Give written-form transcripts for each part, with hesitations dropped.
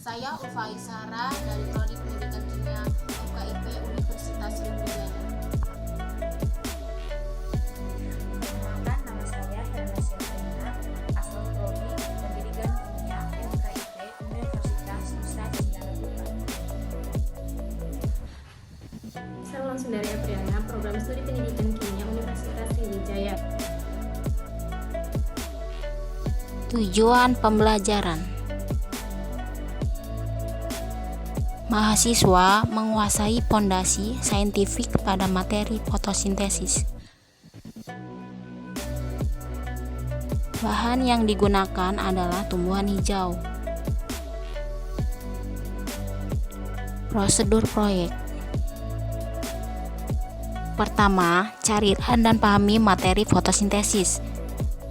Saya Ulfa Isara dari Prodi Pendidikan Kimia FKIP Universitas Sriwijaya. Perkenalkan, nama saya Helena Silvina, asal Prodi Pendidikan Kimia FKIP Universitas Nusa Tenggara Barat. Saya Wulandari Apriana, Program Studi Pendidikan Kimia Universitas Sriwijaya. Tujuan pembelajaran: mahasiswa menguasai pondasi saintifik pada materi fotosintesis. Bahan yang digunakan adalah tumbuhan hijau. Prosedur proyek: pertama, carilah dan pahami materi fotosintesis.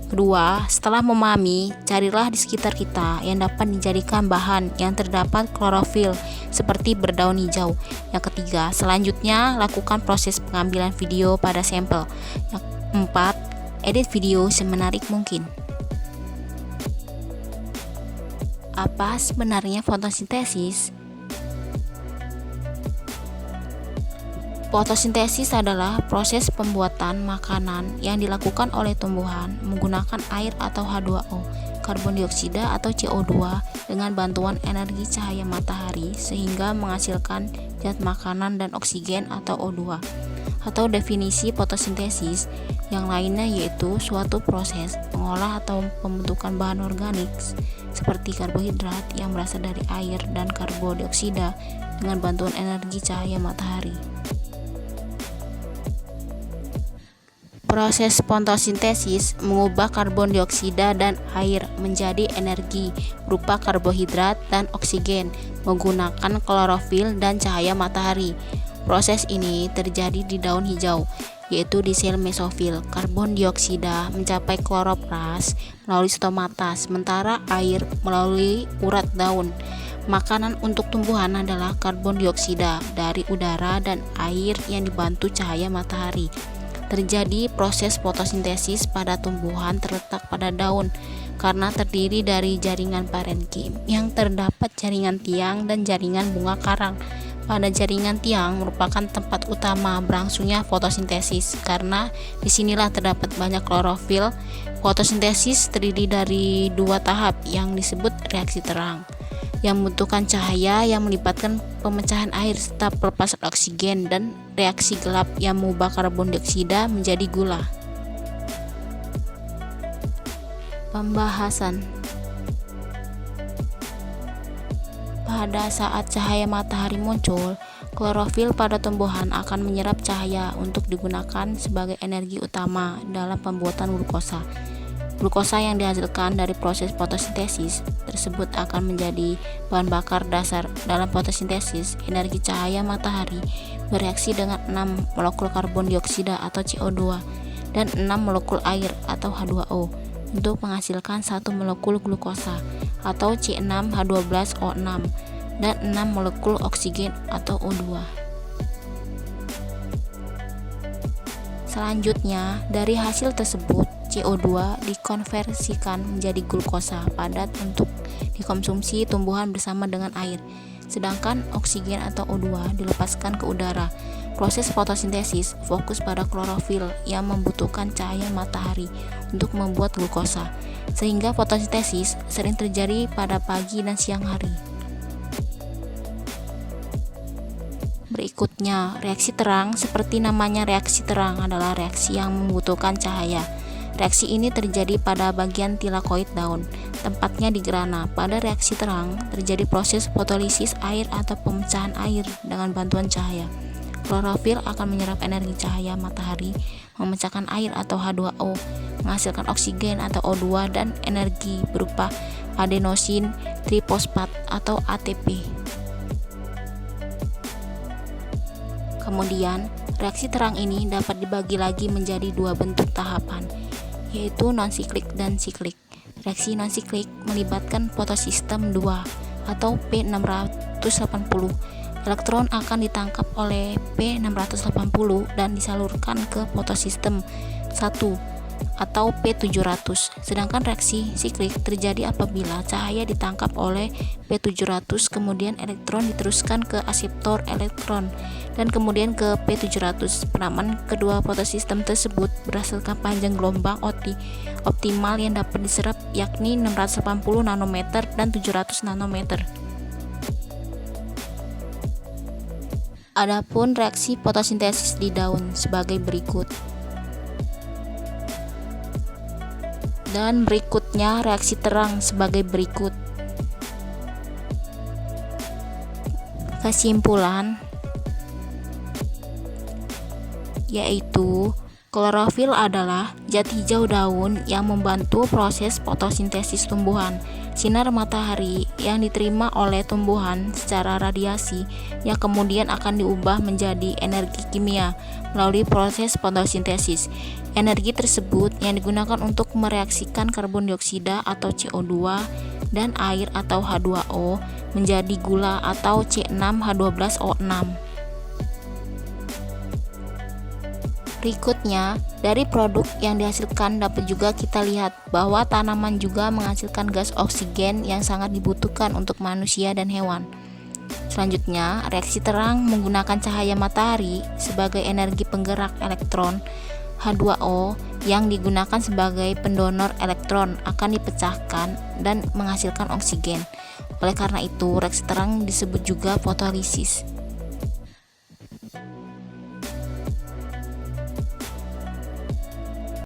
Kedua, setelah memahami, carilah di sekitar kita yang dapat dijadikan bahan yang terdapat klorofil seperti berdaun hijau. Yang ketiga, selanjutnya lakukan proses pengambilan video pada sampel. Yang keempat, edit video semenarik mungkin. Apa sebenarnya fotosintesis? Fotosintesis adalah proses pembuatan makanan yang dilakukan oleh tumbuhan menggunakan air atau H2O, karbon dioksida atau CO2 dengan bantuan energi cahaya matahari sehingga menghasilkan zat makanan dan oksigen atau O2. Atau definisi fotosintesis yang lainnya yaitu suatu proses mengolah atau pembentukan bahan organik seperti karbohidrat yang berasal dari air dan karbon dioksida dengan bantuan energi cahaya matahari. Proses fotosintesis mengubah karbon dioksida dan air menjadi energi berupa karbohidrat dan oksigen menggunakan klorofil dan cahaya matahari. Proses ini terjadi di daun hijau, yaitu di sel mesofil. Karbon dioksida mencapai kloroplas melalui stomata, sementara air melalui urat daun. Makanan untuk tumbuhan adalah karbon dioksida dari udara dan air yang dibantu cahaya matahari. Terjadi proses fotosintesis pada tumbuhan terletak pada daun karena terdiri dari jaringan parenkim yang terdapat jaringan tiang dan jaringan bunga karang. Pada jaringan tiang merupakan tempat utama berlangsungnya fotosintesis karena disinilah terdapat banyak klorofil. Fotosintesis terdiri dari dua tahap yang disebut reaksi terang yang membutuhkan cahaya yang melibatkan pemecahan air serta pelepasan oksigen, dan reaksi gelap yang mengubah karbon dioksida menjadi gula. Pembahasan: pada saat cahaya matahari muncul, klorofil pada tumbuhan akan menyerap cahaya untuk digunakan sebagai energi utama dalam pembuatan glukosa. Glukosa yang dihasilkan dari proses fotosintesis tersebut akan menjadi bahan bakar dasar dalam fotosintesis. Energi cahaya matahari bereaksi dengan 6 molekul karbon dioksida atau CO2 dan 6 molekul air atau H2O untuk menghasilkan 1 molekul glukosa atau C6H12O6 dan 6 molekul oksigen atau O2. Selanjutnya, dari hasil tersebut CO2 dikonversikan menjadi glukosa padat untuk dikonsumsi tumbuhan bersama dengan air, sedangkan oksigen atau O2 dilepaskan ke udara. Proses fotosintesis fokus pada klorofil yang membutuhkan cahaya matahari untuk membuat glukosa, sehingga fotosintesis sering terjadi pada pagi dan siang hari. Berikutnya, reaksi terang. Seperti namanya, reaksi terang adalah reaksi yang membutuhkan cahaya. Reaksi ini terjadi pada bagian tilakoid daun, tempatnya di grana. Pada reaksi terang, terjadi proses fotolisis air atau pemecahan air dengan bantuan cahaya. Klorofil akan menyerap energi cahaya matahari, memecahkan air atau H2O, menghasilkan oksigen atau O2 dan energi berupa adenosin trifosfat atau ATP. Kemudian, reaksi terang ini dapat dibagi lagi menjadi dua bentuk tahapan, yaitu non-siklik dan siklik. Reaksi non-siklik melibatkan fotosistem 2 atau P680. Elektron akan ditangkap oleh P680 dan disalurkan ke fotosistem 1 atau P700. Sedangkan reaksi siklik terjadi apabila cahaya ditangkap oleh P700, kemudian elektron diteruskan ke aseptor elektron dan kemudian ke P700. Penamaan kedua fotosistem tersebut berdasarkan panjang gelombang optimal yang dapat diserap, yakni 680 nanometer dan 700 nanometer. Adapun reaksi fotosintesis di daun sebagai berikut. Dan berikutnya reaksi terang sebagai berikut. Kesimpulan yaitu klorofil adalah zat hijau daun yang membantu proses fotosintesis tumbuhan. Sinar matahari yang diterima oleh tumbuhan secara radiasi yang kemudian akan diubah menjadi energi kimia melalui proses fotosintesis. Energi tersebut yang digunakan untuk mereaksikan karbon dioksida atau CO2 dan air atau H2O menjadi gula atau C6H12O6. Berikutnya, dari produk yang dihasilkan dapat juga kita lihat bahwa tanaman juga menghasilkan gas oksigen yang sangat dibutuhkan untuk manusia dan hewan. Selanjutnya, reaksi terang menggunakan cahaya matahari sebagai energi penggerak elektron. H2O yang digunakan sebagai pendonor elektron akan dipecahkan dan menghasilkan oksigen. Oleh karena itu, reaksi terang disebut juga fotolisis.